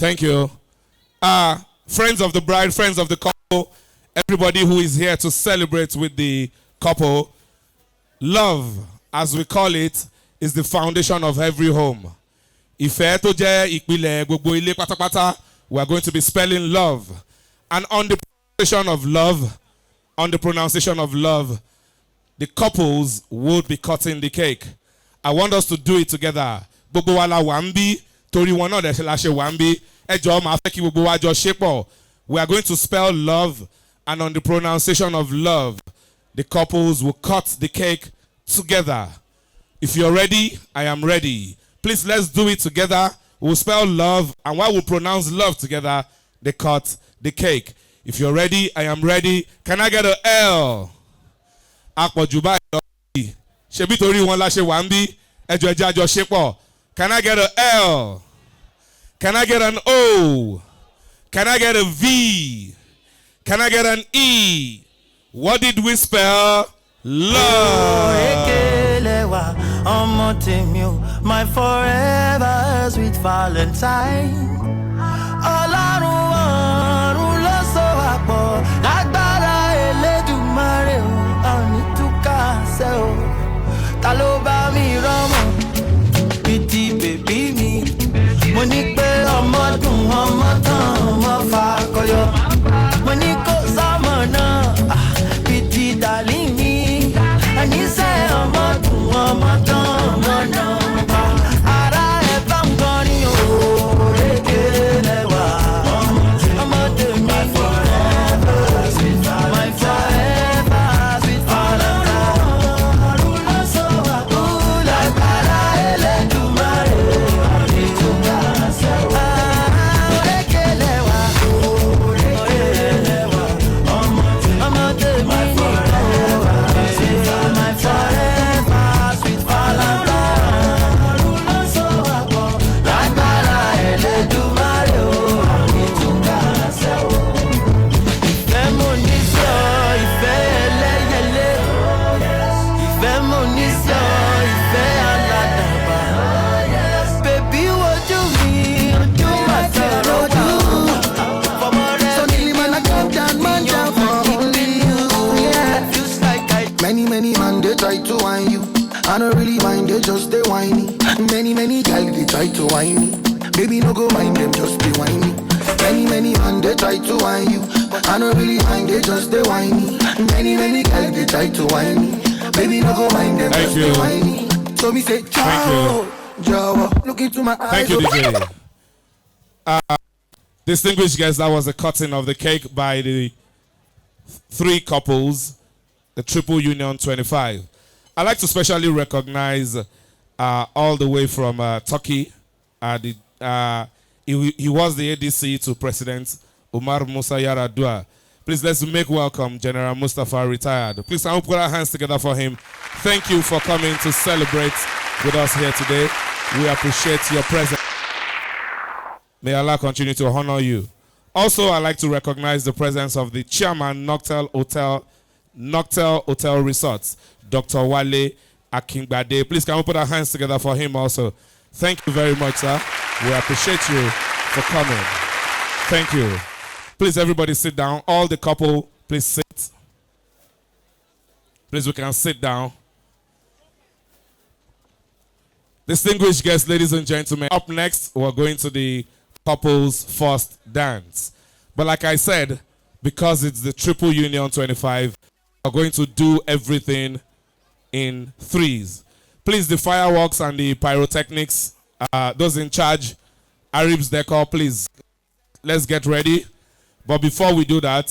Thank you. Friends of the bride, friends of the couple, everybody who is here to celebrate with the couple, love, as we call it, is the foundation of every home. Ìfẹ́ tó jẹ́ ìpìlẹ̀ gbogbo ilé pátápátá, we are going to be spelling love. And on the pronunciation of love, the couples would be cutting the cake. I want us to do it together. Gbogbo wa la wà ńbí, torí wọn náà dẹ̀ la ṣe wà ńbí. Ẹ jọ̀ọ́ máa fẹ́ kí gbogbo wa jọ ṣe pọ̀. We are going to spell love, and on the pronunciation of love, the couples will cut the cake together. If you're ready, I am ready. Please, let's do it together. We'll spell love, and while we pronounce love together, they cut the cake. If you're ready, I am ready. Can I get an L? Akpojuba Ṣebí torí wọn la ṣe wà ńbí. Ẹ jọ̀ọ́ ẹ jẹ́ a jọ ṣe pọ̀. Can I get an L? Can I get an O? Can I get a V? Can I get an E? What did we spell? Love. My forever sweet Valentine. Taloba mi romo, piti baby mi. Money pe ọmọdún ọmọtán ọmọ fàkọyọ. Money kò sọmọnà, piti darling mi. Ẹni sẹ́ ọmọdún ọmọtán ọmọnà ọmọ. Ara ẹ̀ bá ń gbọ́rin o, èké lẹ́wà. Ọmọdé mi forever sweet Valentine. My forever sweet Valentine. Many man they try to whine you. I don't really mind, they just they whiny. Many guys they try to whine me. Baby no go mind them, just be whiny. Many man they try to whine you. I don't really mind, they just they whiny. Many guys they try to whine me. Baby no go mind them, just be whiny. So me say ciao, Jawa. Look into my eyes. Thank you, DJ. Distinguished guests, that was the cutting of the cake by the three couples. The Triple Union 25. I'd like to specially recognize all the way from Turkey. He was the ADC to President Umar Musa Yar'Adua. Please let's make welcome General Mustafa retired. Please can we put our hands together for him. Thank you for coming to celebrate with us here today. We appreciate your presence. May Allah continue to honor you. Also, I'd like to recognize the presence of the chairman, Noctel Hotel Resorts, Dr. Wale Akingbade. Please can we put our hands together for him also. Thank you very much, sir. We appreciate you for coming. Thank you. Please, everybody sit down. All the couple, please sit. Please, we can sit down. Distinguished guests, ladies and gentlemen, up next, we're going to the couple's first dance. But like I said, because it's the Triple Union 25, we're going to do everything in threes. Please, the fireworks and the pyrotechnics, those in charge, Arabs Decor, please, let's get ready. But before we do that,